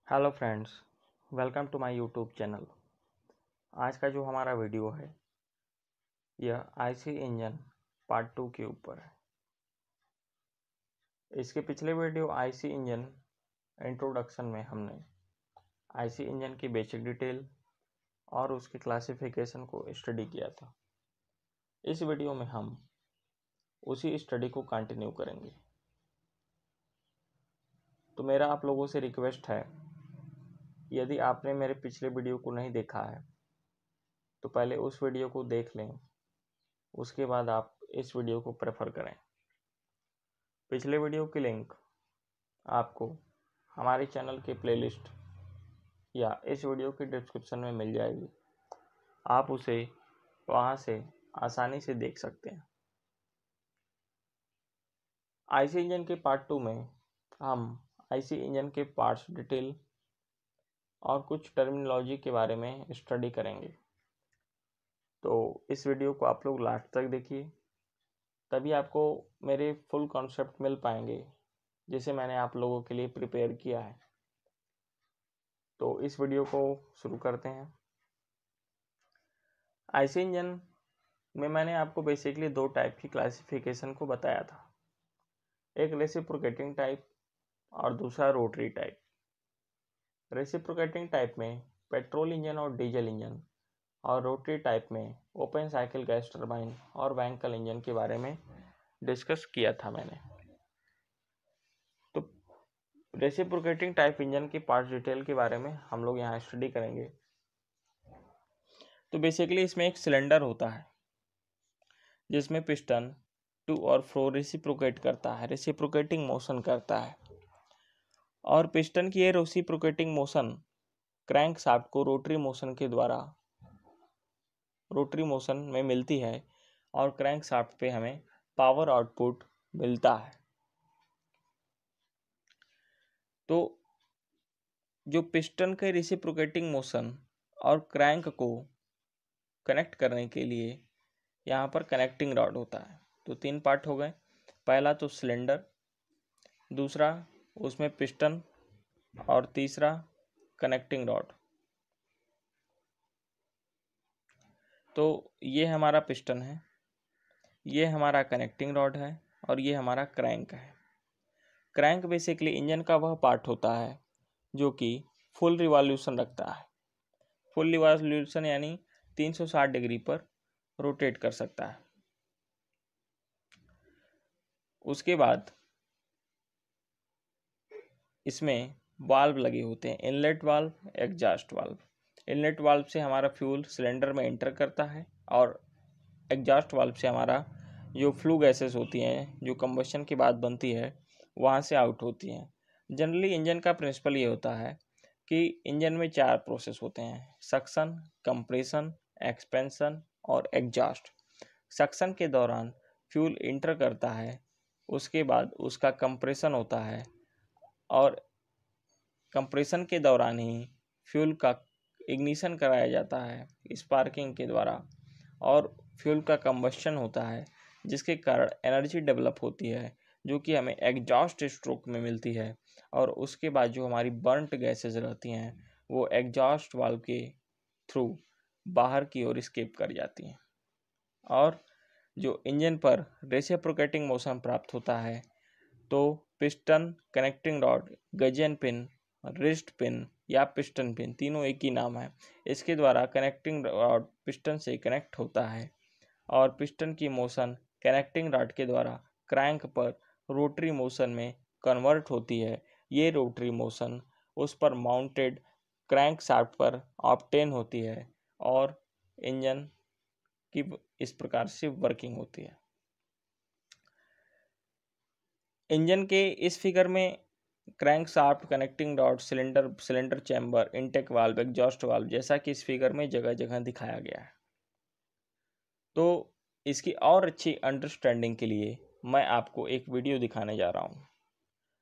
Hello friends, welcome to my YouTube channel. आज का जो हमारा वीडियो है यह आईसी इंजन पार्ट 2 के ऊपर है। इसके पिछले वीडियो आईसी इंजन इंट्रोडक्शन में हमने आईसी इंजन की बेसिक डिटेल और उसके क्लासिफिकेशन को स्टडी किया था। इस वीडियो में हम उसी स्टडी को कंटिन्यू करेंगे। तो मेरा आप लोगों से रिक्वेस्ट है, यदि आपने मेरे पिछले वीडियो को नहीं देखा है तो पहले उस वीडियो को देख लें, उसके बाद आप इस वीडियो को प्रेफर करें। पिछले वीडियो की लिंक आपको हमारे चैनल के प्लेलिस्ट या इस वीडियो के डिस्क्रिप्शन में मिल जाएगी। आप उसे वहां से आसानी से देख सकते हैं। आईसी इंजन के पार्ट 2 में हम आईसी इंजन के पार्ट्स डिटेल और कुछ टर्मिनोलॉजी के बारे में स्टडी करेंगे। तो इस वीडियो को आप लोग लास्ट तक देखिए, तभी आपको मेरे फुल कॉन्सेप्ट मिल पाएंगे जिसे मैंने आप लोगों के लिए प्रिपेयर किया है। तो इस वीडियो को शुरू करते हैं। आईसी इंजन में मैंने आपको बेसिकली दो टाइप की क्लासिफिकेशन को बताया था, एक रेसिप्रोकेटिंग टाइप और दूसरा रोटरी टाइप। रेसिप्रोकेटिंग टाइप में पेट्रोल इंजन और डीजल इंजन, और रोटरी टाइप में ओपन साइकिल गैस टरबाइन और वैंकल इंजन के बारे में डिस्कस किया था मैंने। तो रेसिप्रोकेटिंग टाइप इंजन के पार्ट्स डिटेल के बारे में हम लोग यहाँ स्टडी करेंगे। तो बेसिकली इसमें एक सिलेंडर होता है जिसमें पिस्टन टू और फ्रो रेसिप्रोकेट करता है, रेसिप्रोकेटिंग मोशन करता है। और पिस्टन की ये रेसिप्रोकेटिंग मोशन क्रैंक शाफ्ट को रोटरी मोशन में मिलती है और क्रैंक शाफ्ट पे हमें पावर आउटपुट मिलता है। तो जो पिस्टन के रेसिप्रोकेटिंग मोशन और क्रैंक को कनेक्ट करने के लिए यहाँ पर कनेक्टिंग रॉड होता है। तो तीन पार्ट हो गए, पहला तो सिलेंडर, दूसरा उसमें पिस्टन और तीसरा कनेक्टिंग रॉड। तो ये हमारा पिस्टन है, ये हमारा कनेक्टिंग रॉड है और ये हमारा क्रैंक है। क्रैंक बेसिकली इंजन का वह पार्ट होता है जो कि फुल रिवॉल्यूशन रखता है। फुल रिवॉल्यूशन यानी 360 डिग्री पर रोटेट कर सकता है। उसके बाद इसमें वाल्व लगे होते हैं, inlet valve, exhaust valve. Inlet valve से हमारा फ्यूल सिलेंडर में एंटर करता है और एग्जॉस्ट वाल्व से हमारा जो फ्लू गैसेस होती हैं जो कंबशन के बाद बनती है वहाँ से आउट होती हैं। जनरली इंजन का प्रिंसिपल ये होता है कि इंजन में 4 प्रोसेस होते हैं: सक्शन, कंप्रेशन, एक्सपेंशन और एग्जॉस्ट। सक्शन के दौरान फ्यूल इंटर करता है, उसके बाद उसका कंप्रेशन होता है और कंप्रेशन के दौरान ही फ्यूल का इग्निशन कराया जाता है स्पार्किंग के द्वारा, और फ्यूल का कंबशन होता है जिसके कारण एनर्जी डेवलप होती है जो कि हमें एग्जॉस्ट स्ट्रोक में मिलती है। और उसके बाद जो हमारी बर्नट गैसेस रहती हैं वो एग्जॉस्ट वाल्व के थ्रू बाहर की ओर एस्केप कर जाती हैं। और जो इंजन पर रेसिप्रोकेटिंग मोशन प्राप्त होता है तो piston, connecting rod, Gajan pin, wrist pin या पिस्टन पिन, तीनों एक ही नाम है, इसके द्वारा कनेक्टिंग रॉड पिस्टन से कनेक्ट होता है और पिस्टन की मोशन कनेक्टिंग रॉड के द्वारा क्रैंक पर रोटरी मोशन में कन्वर्ट होती है। ये रोटरी मोशन उस पर माउंटेड क्रैंक शाफ्ट पर ऑब्टेन होती है और इंजन की इस प्रकार से वर्किंग होती है। इंजन के इस फिगर में crank shaft, connecting rod, cylinder chamber, intake valve, exhaust valve जैसा कि इस फिगर में जगह जगह दिखाया गया है। तो इसकी और अच्छी अंडरस्टैंडिंग के लिए मैं आपको एक वीडियो दिखाने जा रहा हूँ।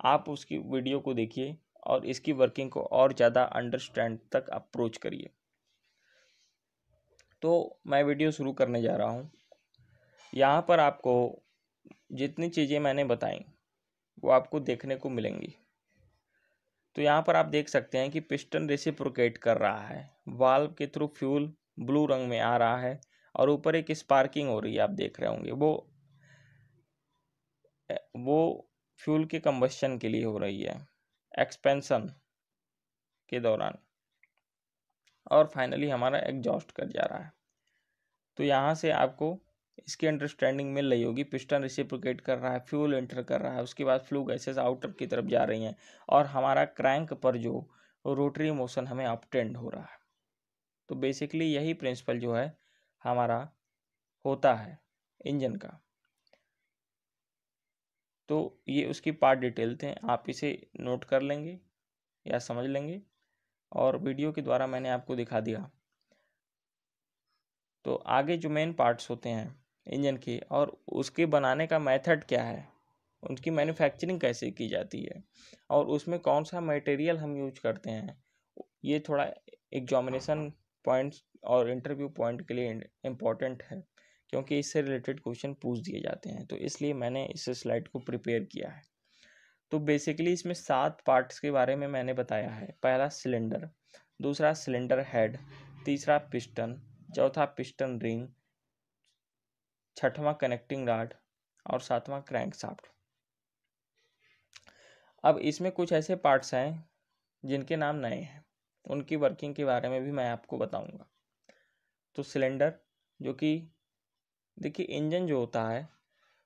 आप उसकी वीडियो को देखिए और इसकी वर्किंग को और ज़्यादा अंडरस्टैंड तक अप्रोच करिए। तो मैं वीडियो शुरू करने जा रहा हूँ। यहाँ पर आपको जितनी चीज़ें मैंने बताई वो आपको देखने को मिलेंगी। तो यहाँ पर आप देख सकते हैं कि पिस्टन रेसिप्रोकेट कर रहा है, वाल्व के थ्रू फ्यूल ब्लू रंग में आ रहा है और ऊपर एक स्पार्किंग हो रही है, आप देख रहे होंगे वो फ्यूल के कंबस्शन के लिए हो रही है एक्सपेंशन के दौरान, और फाइनली हमारा एग्जॉस्ट कर जा रहा है। तो यहाँ से आपको इसकी अंडरस्टैंडिंग मिल रही होगी, पिस्टन रेसिप्रोकेट कर रहा है, फ्यूल एंटर कर रहा है, उसके बाद फ्लू गैसेस आउटर की तरफ जा रही हैं और हमारा क्रैंक पर जो रोटरी मोशन हमें अपटेंड हो रहा है। तो बेसिकली यही प्रिंसिपल जो है हमारा होता है इंजन का। तो ये उसकी पार्ट डिटेल थे, आप इसे नोट कर लेंगे या समझ लेंगे, और वीडियो के द्वारा मैंने आपको दिखा दिया। तो आगे जो मेन पार्ट्स होते हैं इंजन के और उसके बनाने का मेथड क्या है, उनकी मैन्युफैक्चरिंग कैसे की जाती है और उसमें कौन सा मटेरियल हम यूज करते हैं, ये थोड़ा एग्जामिनेशन पॉइंट्स और इंटरव्यू पॉइंट के लिए इम्पोर्टेंट है, क्योंकि इससे रिलेटेड क्वेश्चन पूछ दिए जाते हैं। तो इसलिए मैंने इस स्लाइड को प्रिपेयर किया है। तो बेसिकली इसमें 7 पार्ट्स के बारे में मैंने बताया है। पहला सिलेंडर, दूसरा सिलेंडर हेड, तीसरा पिस्टन, चौथा पिस्टन रिंग, छठवां कनेक्टिंग रॉड और सातवां क्रैंकशाफ्ट। अब इसमें कुछ ऐसे पार्ट्स हैं जिनके नाम नए हैं, उनकी वर्किंग के बारे में भी मैं आपको बताऊंगा। तो सिलेंडर, जो कि देखिए इंजन जो होता है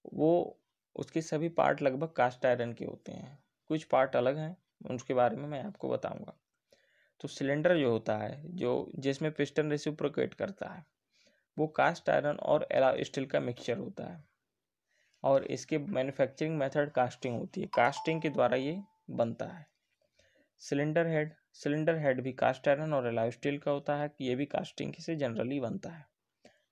वो उसके सभी पार्ट लगभग कास्ट आयरन के होते हैं, कुछ पार्ट अलग हैं, उसके बारे में मैं आपको बताऊंगा। तो सिलेंडर जो होता है, जो जिसमें पिस्टन रेसिप्रोकेट करता है, वो कास्ट आयरन और एलॉय स्टील का मिक्सचर होता है और इसके मैन्युफैक्चरिंग मेथड कास्टिंग होती है, कास्टिंग के द्वारा ये बनता है। सिलेंडर हेड भी कास्ट आयरन और एलॉय स्टील का होता है, ये भी कास्टिंग से जनरली बनता है।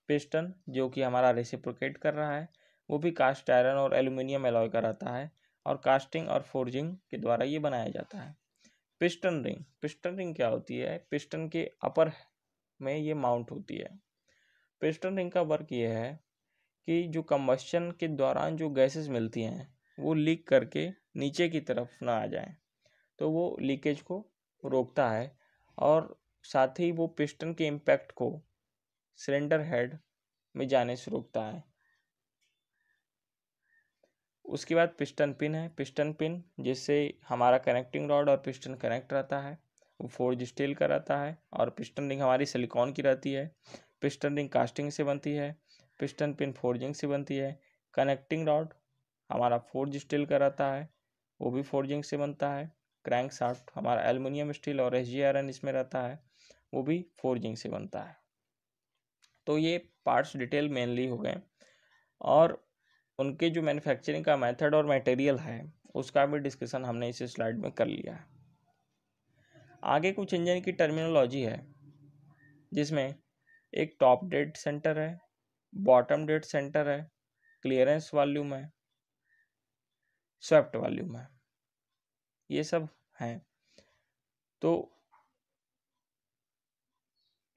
पिस्टन जो कि हमारा रेसिप्रोकेट कर रहा है, वो भी कास्ट आयरन और एल्यूमिनियम एलॉय का रहता है और कास्टिंग और फोर्जिंग के द्वारा ये बनाया जाता है। पिस्टन रिंग क्या होती है, पिस्टन के अपर में ये माउंट होती है। पिस्टन रिंग का वर्क ये है कि जो कंबस्शन के दौरान जो गैसेस मिलती हैं वो लीक करके नीचे की तरफ ना आ जाए, तो वो लीकेज को रोकता है और साथ ही वो पिस्टन के इम्पैक्ट को सिलेंडर हेड में जाने से रोकता है। उसके बाद पिस्टन पिन है, पिस्टन पिन जिससे हमारा कनेक्टिंग रॉड और पिस्टन कनेक्ट रहता है, वो फोर्ज स्टील का रहता है और पिस्टन रिंग हमारी सिलिकॉन की रहती है। पिस्टन रिंग कास्टिंग से बनती है, पिस्टन पिन फोर्जिंग से बनती है। कनेक्टिंग रॉड हमारा फोर्ज स्टील का रहता है, वो भी फोर्जिंग से बनता है। क्रैंक शाफ्ट हमारा एल्युमिनियम स्टील और SG आयरन इसमें रहता है, वो भी फोर्जिंग से बनता है। तो ये पार्ट्स डिटेल मेनली हो गए और उनके जो मैन्युफैक्चरिंग का मेथड और मटेरियल है उसका भी डिस्कशन हमने इस स्लाइड में कर लिया है। आगे कुछ इंजन की टर्मिनोलॉजी है जिसमें एक टॉप डेड सेंटर है, बॉटम डेड सेंटर है, क्लियरेंस वॉल्यूम है, स्वेप्ट वॉल्यूम है, ये सब हैं। तो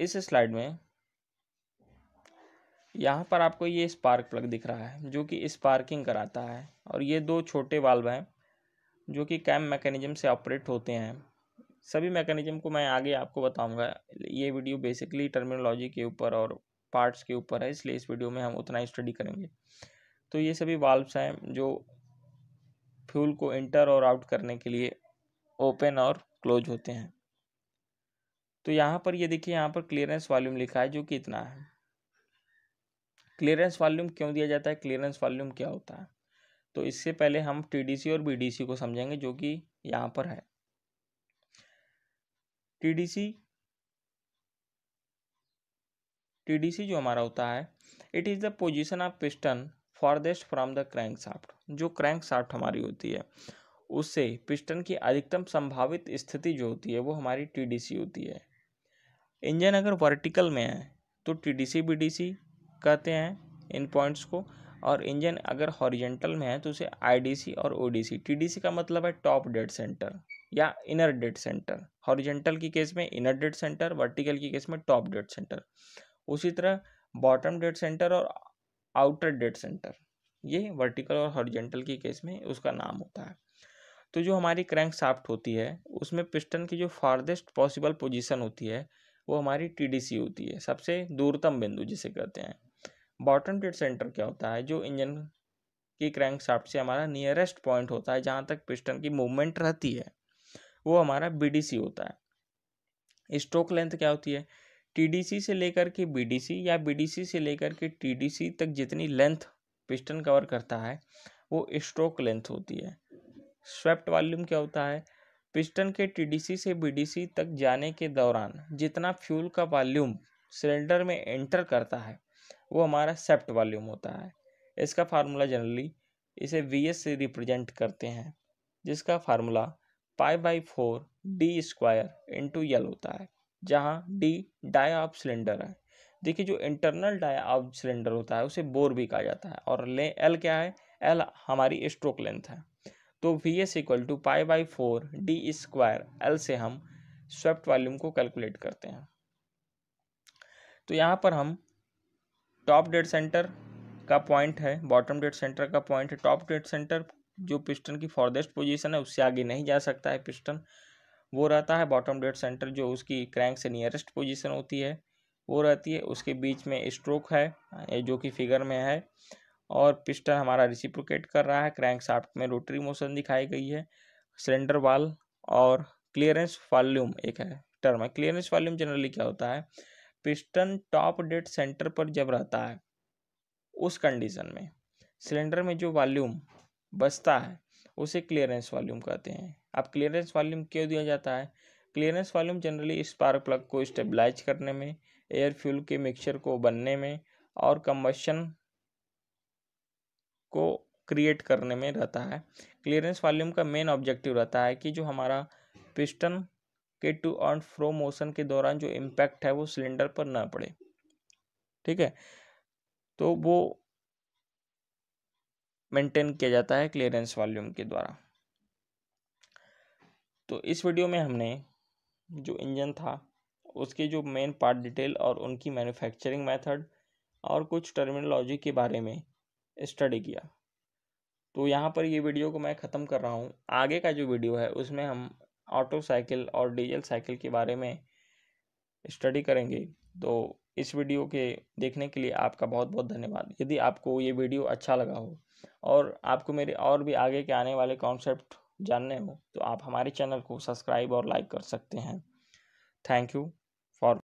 इस स्लाइड में यहाँ पर आपको ये स्पार्क प्लग दिख रहा है जो कि स्पार्किंग कराता है, और ये 2 छोटे वाल्व हैं जो कि कैम मैकेनिज्म से ऑपरेट होते हैं। सभी मैकेनिज्म को मैं आगे आपको बताऊंगा। ये वीडियो बेसिकली टर्मिनोलॉजी के ऊपर और पार्ट्स के ऊपर है, इसलिए इस वीडियो में हम उतना ही स्टडी करेंगे। तो ये सभी वाल्व्स हैं जो फ्यूल को इंटर और आउट करने के लिए ओपन और क्लोज होते हैं। तो यहाँ पर ये देखिए, यहाँ पर क्लियरेंस वॉल्यूम लिखा है जो कि इतना है। क्लियरेंस वॉल्यूम क्यों दिया जाता है, क्लियरेंस वॉल्यूम क्या होता है, तो इससे पहले हम TDC और BDC को समझेंगे जो कि यहाँ पर है। TDC जो हमारा होता है, it is the position of piston farthest from the crankshaft. जो क्रैंक शाफ्ट हमारी होती है उससे पिस्टन की अधिकतम संभावित स्थिति जो होती है वो हमारी TDC होती है। इंजन अगर वर्टिकल में है तो TDC BDC कहते हैं इन पॉइंट्स को, और इंजन अगर हॉरिजेंटल में है तो उसे IDC और ODC। TDC का मतलब है टॉप डेड सेंटर या इनर डेड सेंटर, हॉरिजेंटल की केस में इनर डेड सेंटर, वर्टिकल की केस में टॉप डेड सेंटर। उसी तरह बॉटम डेड सेंटर और आउटर डेड सेंटर, ये वर्टिकल और हॉरिजेंटल की केस में उसका नाम होता है। तो जो हमारी क्रैंक शाफ्ट होती है उसमें पिस्टन की जो फार्देस्ट पॉसिबल पोजीशन होती है वो हमारी टीडीसी होती है, सबसे दूरतम बिंदु जिसे कहते हैं। बॉटम डेड सेंटर क्या होता है, जो इंजन की क्रैंक शाफ्ट से हमारा नियरेस्ट पॉइंट होता है जहाँ तक पिस्टन की मूवमेंट रहती है, वो हमारा बीडीसी होता है। स्ट्रोक लेंथ क्या होती है, टीडीसी से लेकर के बीडीसी या बीडीसी से लेकर के टीडीसी तक जितनी लेंथ पिस्टन कवर करता है वो स्ट्रोक लेंथ होती है। स्वेप्ट वॉल्यूम क्या होता है, पिस्टन के टीडीसी से बीडीसी तक जाने के दौरान जितना फ्यूल का वॉल्यूम सिलेंडर में एंटर करता है वो हमारा सेप्ट वॉल्यूम होता है। इसका फार्मूला जनरली इसे वीएस से रिप्रेजेंट करते हैं, जिसका फार्मूला π/4 d² इंटू यल होता है, जहाँ डी डाया ऑफ सिलेंडर है। देखिए जो इंटरनल डाया ऑफ सिलेंडर होता है उसे बोर भी कहा जाता है, और एल क्या है, एल हमारी स्ट्रोक लेंथ है। तो V S equal to π/4 d² L से हम स्वेप्ट वॉल्यूम को कैलकुलेट करते हैं। तो यहाँ पर हम टॉप डेड सेंटर का पॉइंट है, बॉटम डेड सेंटर का पॉइंट है। टॉप डेड सेंटर जो पिस्टन की फॉरदेस्ट पोजीशन है उससे आगे नहीं जा सकता है पिस्टन, वो रहता है। बॉटम डेड सेंटर जो उसकी क्रैंक से नियरेस्ट पोजीशन होती है वो रहती है। उसके बीच में स्ट्रोक है जो कि फिगर में है, और पिस्टन हमारा रिसिप्रोकेट कर रहा है। क्रैंक शाफ्ट में रोटरी मोशन दिखाई गई है। सिलेंडर वाल और क्लियरेंस वॉल्यूम एक है टर्म है। क्लियरेंस वॉल्यूम जनरली क्या होता है, पिस्टन टॉप डेड सेंटर पर जब रहता है उस कंडीशन में सिलेंडर में जो वॉल्यूम बचता है उसे क्लियरेंस वॉल्यूम कहते हैं। अब क्लियरेंस वॉल्यूम क्यों दिया जाता है, clearance volume generally spark plug को स्टेबलाइज करने में, एयर फ्यूल के मिक्सचर को बनने में और कंबशन को क्रिएट करने में रहता है। क्लियरेंस वॉल्यूम का मेन ऑब्जेक्टिव रहता है कि जो हमारा पिस्टन के टू एंड फ्रो मोशन के दौरान जो इम्पैक्ट है वो सिलेंडर पर ना पड़े, ठीक है। तो वो मेंटेन किया जाता है क्लियरेंस वॉल्यूम के द्वारा। तो इस वीडियो में हमने जो इंजन था उसके जो मेन पार्ट डिटेल और उनकी मैन्युफैक्चरिंग मेथड और कुछ टर्मिनोलॉजी के बारे में स्टडी किया। तो यहाँ पर ये वीडियो को मैं ख़त्म कर रहा हूँ। आगे का जो वीडियो है उसमें हम ऑटो साइकिल और डीजल साइकिल के बारे में स्टडी करेंगे। तो इस वीडियो के देखने के लिए आपका बहुत बहुत धन्यवाद। यदि आपको ये वीडियो अच्छा लगा हो और आपको मेरे और भी आगे के आने वाले कॉन्सेप्ट जानने हो तो आप हमारे चैनल को सब्सक्राइब और लाइक कर सकते हैं। Thank you for